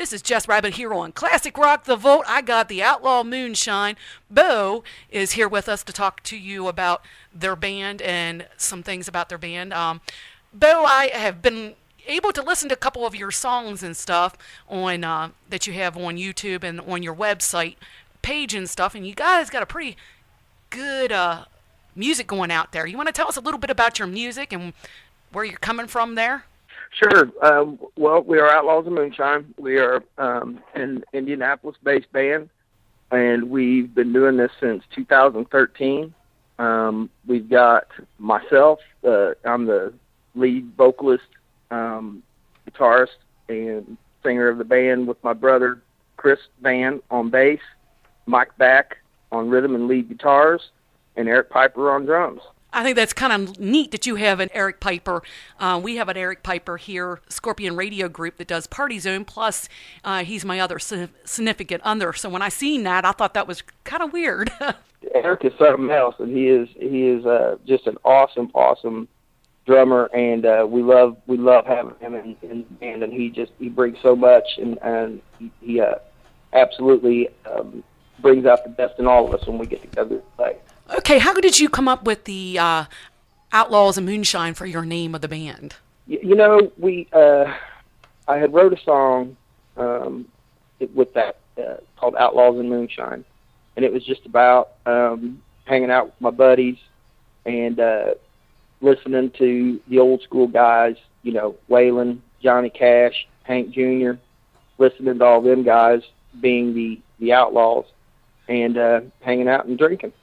This is Jess Rabbit here on Classic Rock the Vault. I got the Outlaw Moonshine. Bo is here with us to talk to you about their band and some things about their band. Bo, I have been able to listen to a couple of your songs and stuff on that you have on YouTube and on your website page and stuff, and you guys got a pretty good music going out there. You want to tell us a little bit about your music and where you're coming from there? Sure. Well, we are Outlaws Moonshine. We are an Indianapolis-based band, and we've been doing this since 2013. We've got myself. I'm the lead vocalist, guitarist, and singer of the band with my brother, Chris Van, on bass, Mike Back on rhythm and lead guitars, and Eric Piper on drums. I think that's kind of neat that you have an Eric Piper. We have an Eric Piper here, Scorpion Radio Group, that does Party Zone, plus he's my other significant other. So when I seen that, I thought that was kind of weird. Eric is something else, and he is just an awesome drummer, and we love having him in the band, and he brings so much, and he absolutely brings out the best in all of us when we get together to play. Okay, how did you come up with the Outlaws and Moonshine for your name of the band? You know, I had wrote a song with that called Outlaws and Moonshine, and it was just about hanging out with my buddies and listening to the old school guys, you know, Waylon, Johnny Cash, Hank Jr., listening to all them guys being the Outlaws and hanging out and drinking.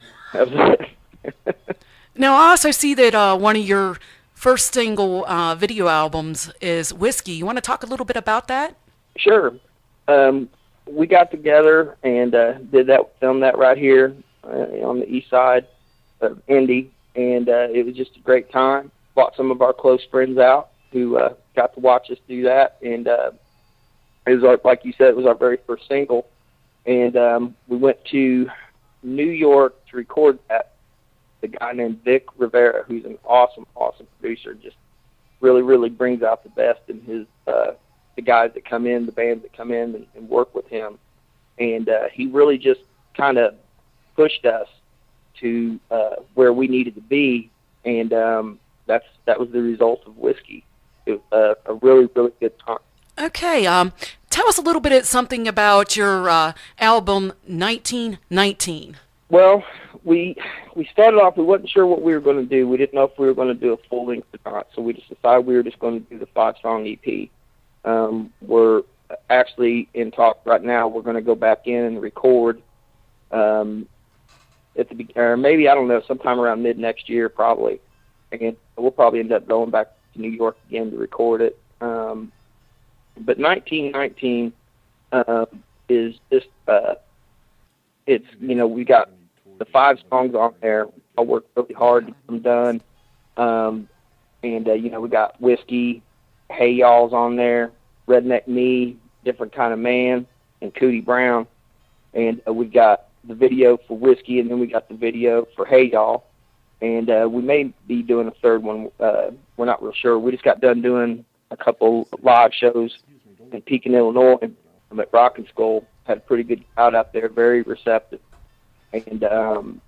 Now, I also see that one of your first single video albums is Whiskey. You want to talk a little bit about that? Sure. We got together and filmed that right here on the east side of Indy, and it was just a great time. Brought some of our close friends out who got to watch us do that, and it was like you said, it was our very first single, and we went to New York to record that. The guy named Vic Rivera, who's an awesome producer, just really brings out the best in his the guys that come in, the bands that come in and work with him, and he really just kind of pushed us to where we needed to be, and that was the result of Whiskey. It was a really good time. Okay, tell us a little bit something about your album 1919. Well, we started off, we wasn't sure what we were going to do. We didn't know if we were going to do a full length or not, so we just decided we were just going to do the 5-song EP. We're actually in talk right now. We're going to go back in and record or maybe, I don't know, sometime around mid next year probably. And we'll probably end up going back to New York again to record it. But 1919 is just, it's, you know, we got the 5 songs on there. I worked really hard to get them done. And, you know, we got Whiskey, Hey Y'all's on there, Redneck Me, Different Kind of Man, and Cootie Brown. And we got the video for Whiskey, and then we got the video for Hey Y'all. And we may be doing a third one. We're not real sure. We just got done doing a couple live shows in Pekin, Illinois. I'm at Rockin' Skull. Had a pretty good crowd out there, very receptive. And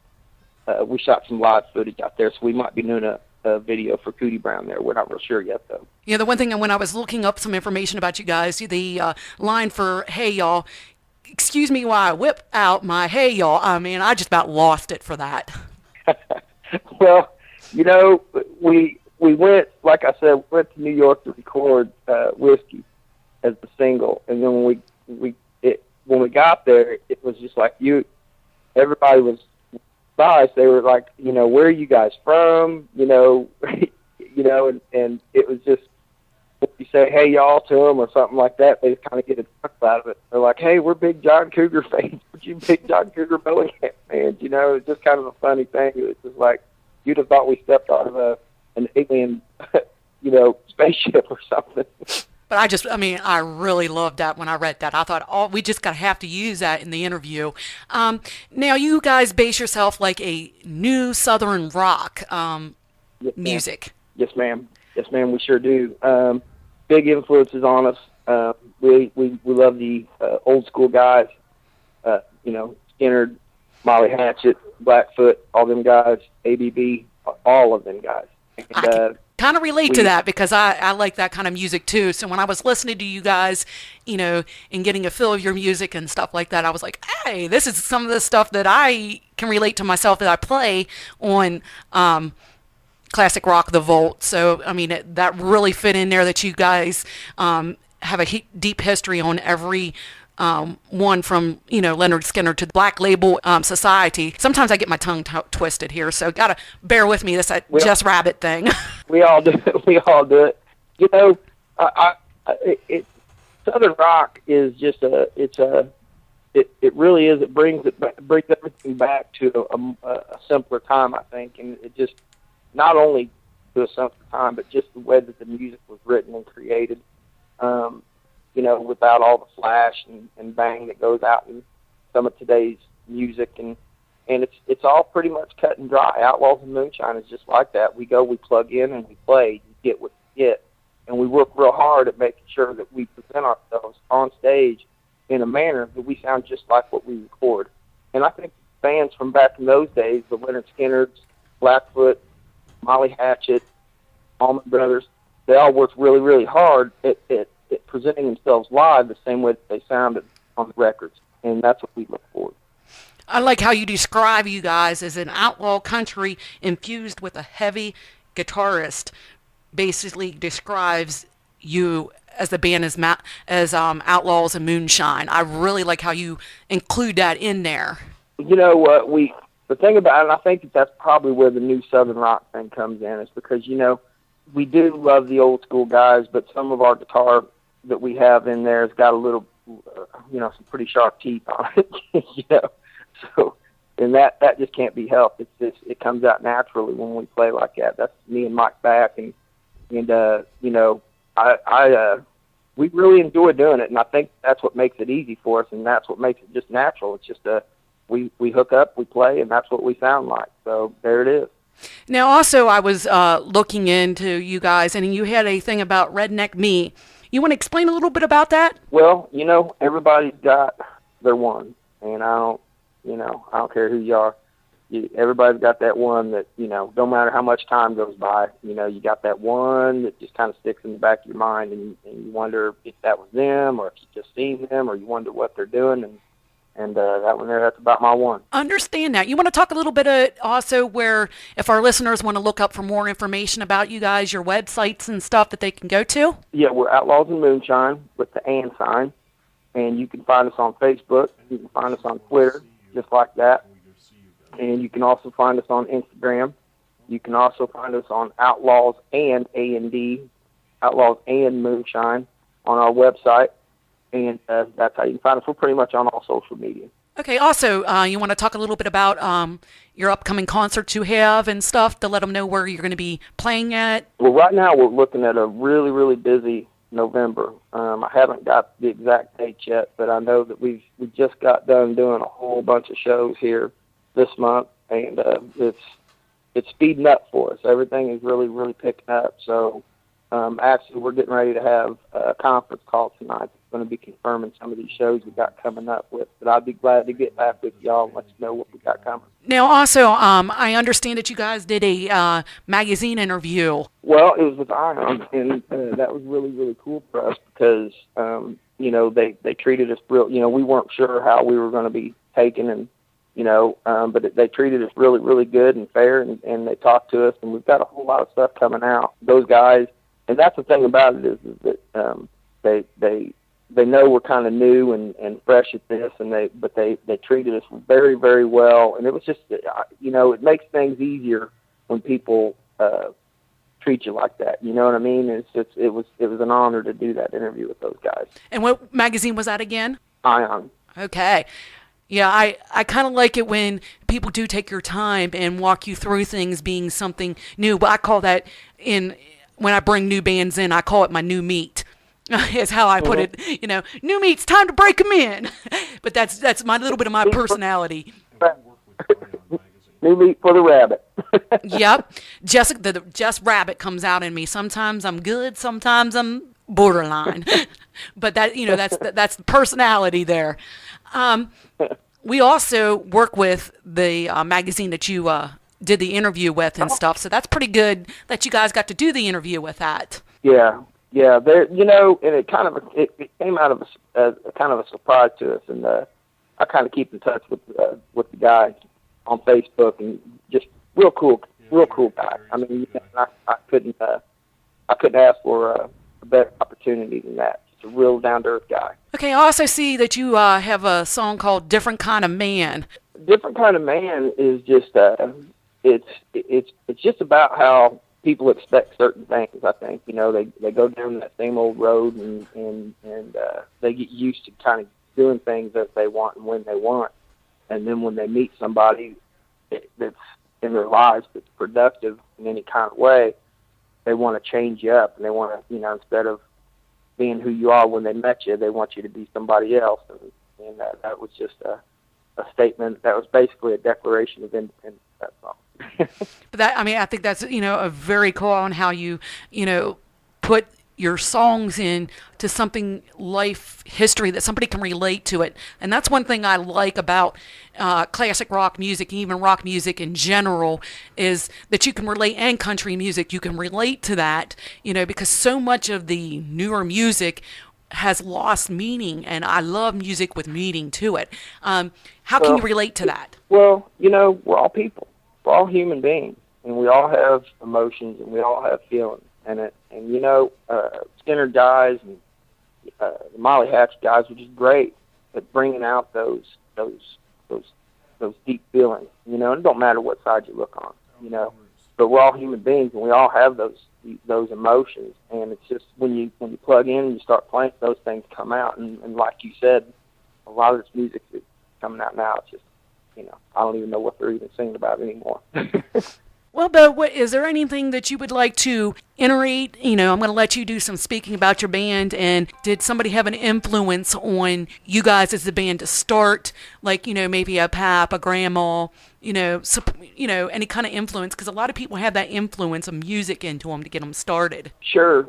we shot some live footage out there, so we might be doing a video for Cootie Brown there. We're not real sure yet, though. Yeah, the one thing, when I was looking up some information about you guys, the line for Hey Y'all, excuse me while I whip out my Hey Y'all, I mean, I just about lost it for that. Well, you know, we went, like I said, we went to New York to record Whiskey as the single, and then when we got there, it was just like everybody was nice. They were like, you know, where are you guys from? You know, and it was just, if you say Hey Y'all to them or something like that, they just kind of get a chuckle out of it. They're like, hey, we're big John Cougar fans. We're you big John Cougar Bellingham fans. You know, it's just kind of a funny thing. It was just like, you'd have thought we stepped out of an alien, you know, spaceship or something. But I really loved that when I read that. I thought, we just have to use that in the interview. Now, you guys base yourself like a new Southern rock music. Yes, ma'am. Yes, ma'am, we sure do. Big influences on us. we love the old school guys. You know, Skinner, Molly Hatchet, Blackfoot, all them guys, ABB, all of them guys. And, I can kind of relate to that because I like that kind of music too. So when I was listening to you guys, you know, and getting a feel of your music and stuff like that, I was like, hey, this is some of the stuff that I can relate to myself that I play on classic rock, the Volt. So I mean, that really fit in there that you guys have a deep history on every one from, you know, Leonard Skinner to the Black Label Society. Sometimes I get my tongue twisted here, so gotta bear with me. That's that Jess Rabbit thing. We all do it. We all do it. You know, Southern rock is just it really is. It brings everything back to a simpler time, I think, and it just not only to a simpler time, but just the way that the music was written and created. You know, without all the flash and bang that goes out in some of today's music, and it's all pretty much cut and dry. Outlaws and Moonshine is just like that. We go, we plug in, and we play. You get what you get, and we work real hard at making sure that we present ourselves on stage in a manner that we sound just like what we record. And I think bands from back in those days, the Leonard Skinners, Blackfoot, Molly Hatchet, Allman Brothers, they all worked really, really hard at presenting themselves live the same way that they sounded on the records, and that's what we look for. I like how you describe you guys as an outlaw country infused with a heavy guitarist. Basically describes you as the band as Outlaws and Moonshine. I really like how you include that in there. You know, the thing about it, and I think that's probably where the new Southern rock thing comes in, is because, you know, we do love the old school guys, but some of our guitar that we have in there has got a little, you know, some pretty sharp teeth on it, you know. So, and that just can't be helped. It's just, it comes out naturally when we play like that. That's me and Mike back, and you know, we really enjoy doing it, and I think that's what makes it easy for us, and that's what makes it just natural. It's just we hook up, we play, and that's what we sound like. So there it is. Now, also, I was looking into you guys, and you had a thing about Redneck Me. You want to explain a little bit about that? Well, you know, everybody's got their one, and I don't care who you are. Everybody's got that one that, you know, no matter how much time goes by, you know, you got that one that just kind of sticks in the back of your mind, and you wonder if that was them, or if you just seen them, or you wonder what they're doing, and that one there, that's about my one. Understand that. You want to talk a little bit also where, if our listeners want to look up for more information about you guys, your websites and stuff that they can go to? Yeah, we're Outlaws and Moonshine with the and sign, and you can find us on Facebook. You can find us on Twitter, just like that. And you can also find us on Instagram. You can also find us on Outlaws and A&D, Outlaws and Moonshine on our website. And that's how you can find us. We're pretty much on all social media. Okay. Also, you want to talk a little bit about your upcoming concerts you have and stuff to let them know where you're going to be playing at? Well, right now we're looking at a really, really busy November. I haven't got the exact dates yet, but I know that we just got done doing a whole bunch of shows here this month, and it's speeding up for us. Everything is really, really picking up. So actually, we're getting ready to have a conference call tonight. Going to be confirming some of these shows we got coming up with, but I'd be glad to get back with y'all and let you know what we got coming. Now, also, I understand that you guys did a magazine interview. Well, it was with Ion, and that was really, really cool for us because, you know, they treated us real, you know, we weren't sure how we were going to be taken, and, you know, but they treated us really, really good and fair, and they talked to us, and we've got a whole lot of stuff coming out. Those guys, and that's the thing about it is that they know we're kind of new and fresh at this, and they treated us very, very well. And it was just, you know, it makes things easier when people treat you like that. You know what I mean? It was an honor to do that interview with those guys. And what magazine was that again? Ion. Okay. Yeah, I kind of like it when people do take your time and walk you through things being something new. But I call that when I bring new bands in, I call it my new meat. Is how I put it. You know, new meat's time to break them in. But that's my little bit of my personality. New meat for the rabbit. Yep. The Jess Rabbit comes out in me. Sometimes I'm good. Sometimes I'm borderline. But that, that's the personality there. Um, we also work with the magazine that you did the interview with and stuff. So that's pretty good that you guys got to do the interview with that. Yeah, yeah. There, and it came out of a kind of a surprise to us, and I kind of keep in touch with the guy on Facebook, and just real cool guy. I mean, I couldn't ask for a better opportunity than that. Just a real down to earth guy. Okay, I also see that you have a song called "Different Kind of Man." Different Kind of Man is just it's just about how people expect certain things. I think they go down that same old road, and they get used to kind of doing things that they want and when they want, and then when they meet somebody that's in their lives that's productive in any kind of way, they want to change you up, and they want to instead of being who you are when they met you, they want you to be somebody else, and that was just a statement. That was basically a declaration of independence. That song. But I think that's a very cool on how you put your songs in to something life history that somebody can relate to it. And that's one thing I like about classic rock music, even rock music in general, is that you can relate, and country music, you can relate to that, because so much of the newer music has lost meaning, and I love music with meaning to it. How can you relate to that? Well, we're all people. We're all human beings, and we all have emotions, and we all have feelings. And Skinner guys and the Molly Hatch guys were just great at bringing out those deep feelings. And it don't matter what side you look on. But we're all human beings, and we all have those emotions. And it's just when you plug in and you start playing, those things come out. And like you said, a lot of this music that's coming out now, it's just I don't even know what they're even singing about anymore. Well, Bo, is there anything that you would like to iterate? I'm going to let you do some speaking about your band. And did somebody have an influence on you guys as the band to start? Like, maybe a pap, a grandma, any kind of influence? Because a lot of people have that influence of music into them to get them started. Sure.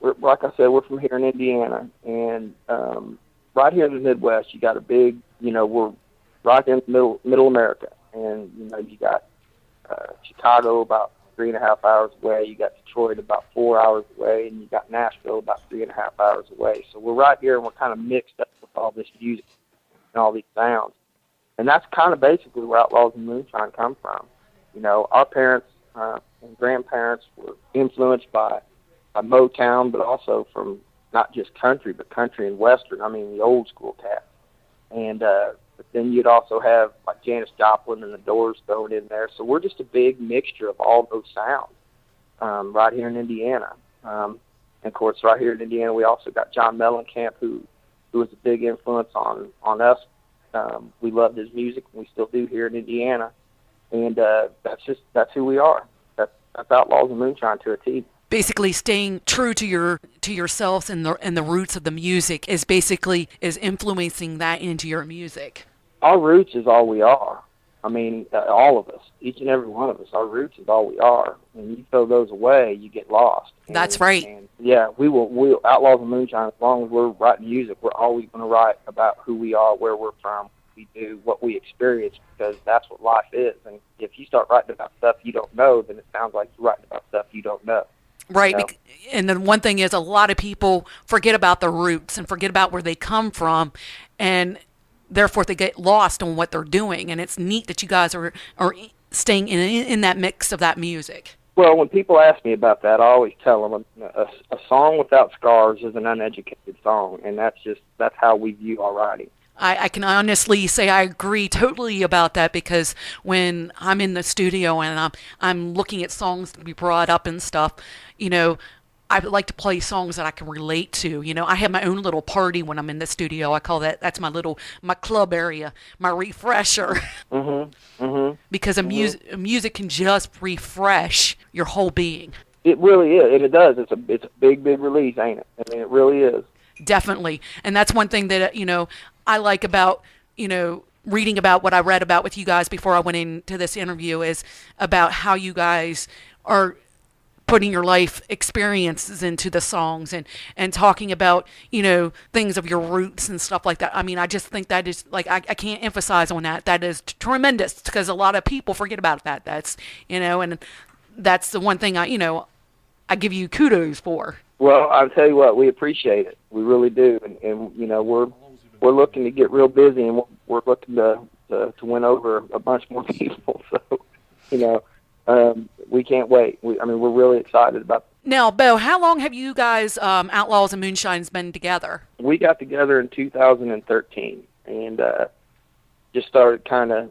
Like I said, we're from here in Indiana. And right here in the Midwest, you got a big, we're right in the middle America. And, you got Chicago about 3.5 hours away. You got Detroit about 4 hours away, and you got Nashville about 3.5 hours away. So we're right here, and we're kind of mixed up with all this music and all these sounds. And that's kind of basically where Outlaws and Moonshine come from. Our parents and grandparents were influenced by Motown, but also from not just country, but country and Western. I mean, the old school cats. And but then you'd also have like Janis Joplin and the Doors thrown in there. So we're just a big mixture of all those sounds right here in Indiana. And of course, right here in Indiana, we also got John Mellencamp, who was a big influence on us. We loved his music, and we still do here in Indiana. And that's who we are. That's Outlaws and Moonshine to a T. Basically, staying true to yourselves and the roots of the music is influencing that into your music. Our roots is all we are. I mean, all of us, each and every one of us, our roots is all we are. When you throw those away, you get lost. That's right. And yeah, we Outlaws and Moonshine, as long as we're writing music, we're always going to write about who we are, where we're from, what we do, what we experience, because that's what life is. And if you start writing about stuff you don't know, then it sounds like you're writing about stuff you don't know. Right, and then one thing is a lot of people forget about their roots and forget about where they come from, and therefore they get lost on what they're doing. And it's neat that you guys are staying in that mix of that music. Well, when people ask me about that, I always tell them a song without scars is an uneducated song, and that's how we view our writing. I can honestly say I agree totally about that, because when I'm in the studio and I'm looking at songs to be brought up and stuff, I like to play songs that I can relate to. I have my own little party when I'm in the studio. I call that's my club area, my refresher. Mm-hmm. Mm-hmm. Because music can just refresh your whole being. It really is, and it does. It's a big release, ain't it? I mean, it really is. Definitely. And that's one thing that, I like about, reading about what I read about with you guys before I went into this interview, is about how you guys are putting your life experiences into the songs and talking about, things of your roots and stuff like that. I mean, I just think that is, like, I can't emphasize on that. That is tremendous because a lot of people forget about that. That's, and that's the one thing I give you kudos for. Well, I'll tell you what, we appreciate it. We really do. And we're looking to get real busy, and we're looking to win over a bunch more people. So, we can't wait. We're really excited about it. Now, Bo, how long have you guys, Outlaws and Moonshines, been together? We got together in 2013 and just started kind of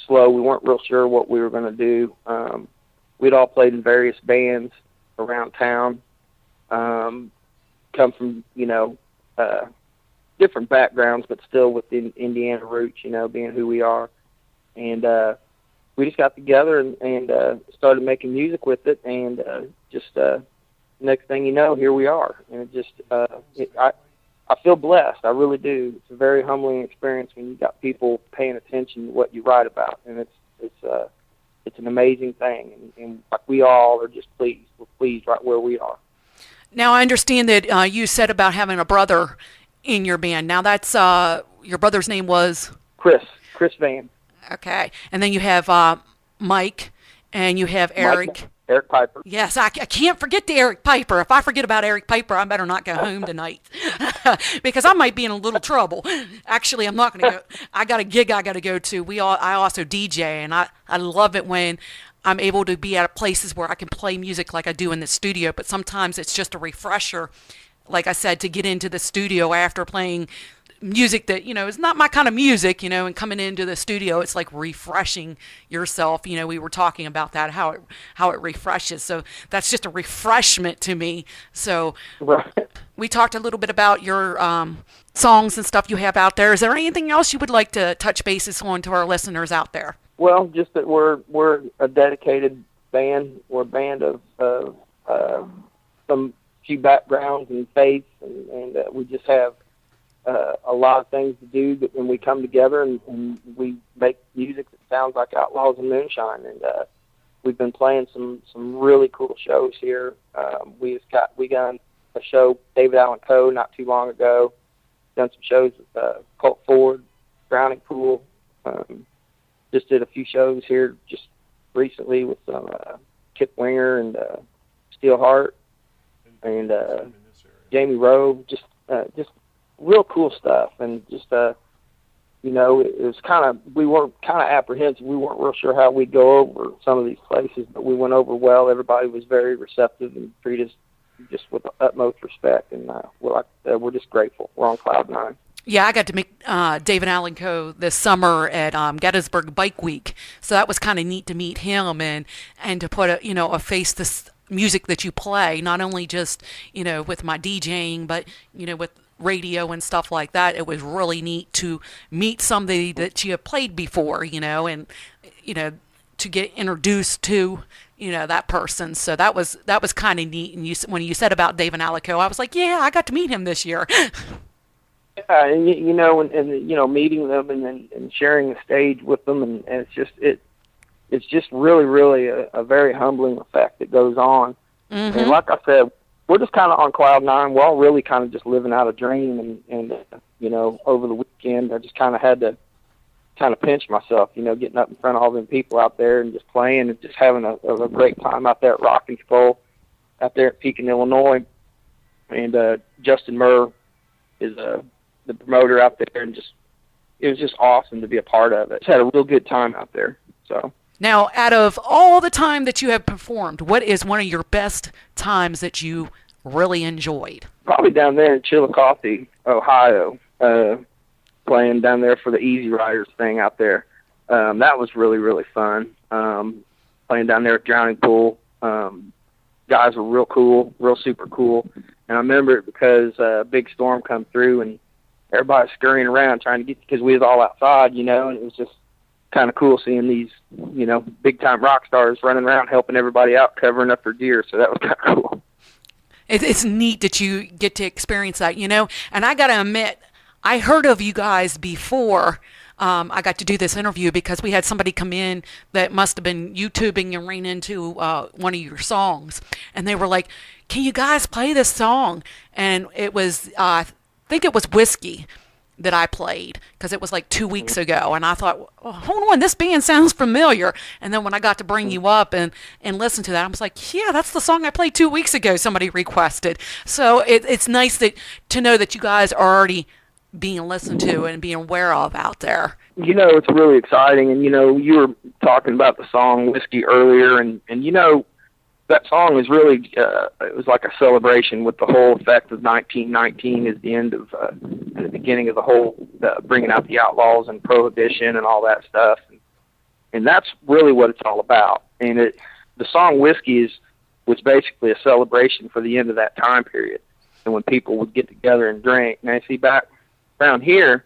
slow. We weren't real sure what we were going to do. We'd all played in various bands around town, come from, different backgrounds, but still within Indiana roots, being who we are. And we just got together and started making music with it, and next thing you know, here we are. And it just, I feel blessed. I really do. It's a very humbling experience when you got people paying attention to what you write about, and it's an amazing thing. And like, we all are just pleased. We're pleased right where we are. Now, I understand that you said about having a brother in your band. Now, that's your brother's name was Chris Van. Okay, and then you have Mike, and you have Eric. Eric Piper. Yes, I can't forget the Eric Piper. If I forget about Eric Piper, I better not go home tonight because I might be in a little trouble. Actually, I'm not going to go. I got a gig I got to go to. I also DJ, and I love it when I'm able to be at places where I can play music like I do in the studio, but sometimes it's just a refresher, like I said, to get into the studio after playing music that, is not my kind of music, and coming into the studio, it's like refreshing yourself. We were talking about that, how it refreshes. So that's just a refreshment to me. So we talked a little bit about your songs and stuff you have out there. Is there anything else you would like to touch bases on to our listeners out there? Well, just that we're a dedicated band. We're a band of some few backgrounds and faiths, and we just have a lot of things to do when we come together, and we make music that sounds like Outlaws and Moonshine. And we've been playing some really cool shows here. We got a show, David Allen Co., not too long ago. Done some shows with Colt Ford, Drowning Pool. Just did a few shows here just recently with some Kip Winger and Steelheart and Jamie Rowe. Just real cool stuff, and just it was we were kind of apprehensive. We weren't real sure how we'd go over some of these places, but we went over well. Everybody was very receptive and treated us just with the utmost respect, and we're just grateful. We're on cloud nine. Yeah, I got to meet David Allen Co. this summer at Gettysburg Bike Week, so that was kind of neat to meet him and to put a face to music that you play, not only just with my DJing, but with radio and stuff like that. It was really neat to meet somebody that you have played before, and to get introduced to that person. So that was kind of neat. And when you said about David Allen Co., I was like, yeah, I got to meet him this year. Yeah, and meeting them and sharing the stage with them, and it's just really, really a very humbling effect that goes on. Mm-hmm. And like I said, we're just kind of on cloud nine. We're all really kind of just living out a dream, and over the weekend I just kind of had to kind of pinch myself, getting up in front of all them people out there and just playing and just having a great time out there at Rocking Skull, out there at Pekin, Illinois. And Justin Murr is the promoter out there, and it was just awesome to be a part of it. Just had a real good time out there. So. Now, out of all the time that you have performed, what is one of your best times that you really enjoyed? Probably down there in Chillicothe, Ohio, playing down there for the Easy Riders thing out there. That was really, really fun. Playing down there at Drowning Pool. Guys were real cool, real super cool. And I remember it because a big storm come through, and everybody was scurrying around trying to get, because we was all outside, and it was just kind of cool seeing these, big-time rock stars running around helping everybody out, covering up their gear. So that was kind of cool. It's neat that you get to experience that, And I got to admit, I heard of you guys before I got to do this interview because we had somebody come in that must have been YouTubing and ran into one of your songs, and they were like, "Can you guys play this song?" And it was, I think it was Whiskey that I played because it was like 2 weeks ago, and I thought, oh, hold on, this band sounds familiar. And then when I got to bring you up and listen to that, I was like, yeah, that's the song I played 2 weeks ago. Somebody requested. So it's nice to know that you guys are already being listened to and being aware of out there. It's really exciting. And, you were talking about the song Whiskey earlier, and that song was really, it was like a celebration with the whole effect of 1919 is the end of, and the beginning of the whole, bringing out the Outlaws and Prohibition and all that stuff. And that's really what it's all about. And the song Whiskey was basically a celebration for the end of that time period. And when people would get together and drink. Now, see, back around here,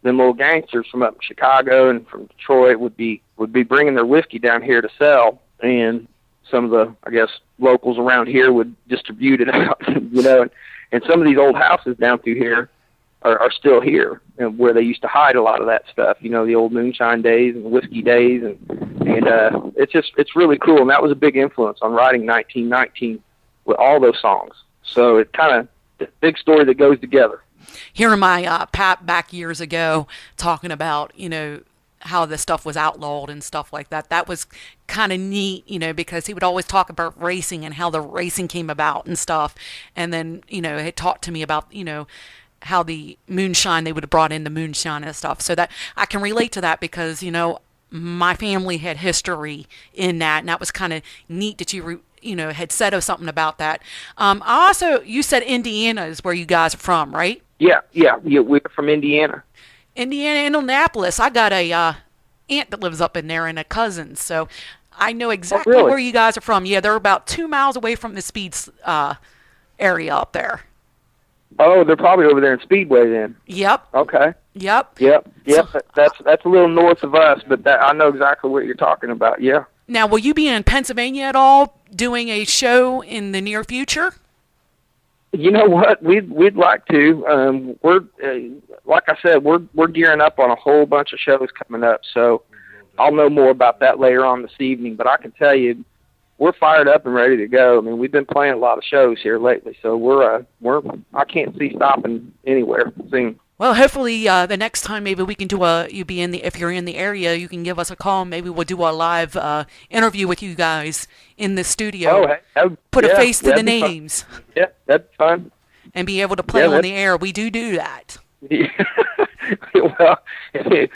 them little gangsters from up in Chicago and from Detroit would be bringing their whiskey down here to sell, and some of the, I guess, locals around here would distribute it out, and some of these old houses down through here are still here, and where they used to hide a lot of that stuff, the old moonshine days and whiskey days, and it's really cool, and that was a big influence on writing 1919 with all those songs. So it's kind of a big story that goes together. Hearing my Pat back years ago talking about, how this stuff was outlawed and stuff like that. That was kind of neat, because he would always talk about racing and how the racing came about and stuff. And then, he talked to me about, how the moonshine, they would have brought in the moonshine and stuff. So that I can relate to that because, my family had history in that. And that was kind of neat that you had said something about that. You said Indiana is where you guys are from, right? Yeah, we're from Indiana. Indiana, Indianapolis. I got a aunt that lives up in there and a cousin, so I know exactly where you guys are from. Yeah, they're about 2 miles away from the Speeds area up there. Oh, they're probably over there in Speedway then. Yep. Okay. Yep. So, that's a little north of us, but I know exactly what you're talking about. Yeah. Now, will you be in Pennsylvania at all, doing a show in the near future? You know what? We'd like to. We're like I said, we're gearing up on a whole bunch of shows coming up. So I'll know more about that later on this evening. But I can tell you, we're fired up and ready to go. I mean, we've been playing a lot of shows here lately, so I can't see stopping anywhere soon. Well, hopefully the next time maybe we can do if you're in the area, you can give us a call. Maybe we'll do a live interview with you guys in the studio. Oh, put a face to the names. Fun. Yeah, that'd be fun. And be able to play on the air. We do that. Yeah. Well,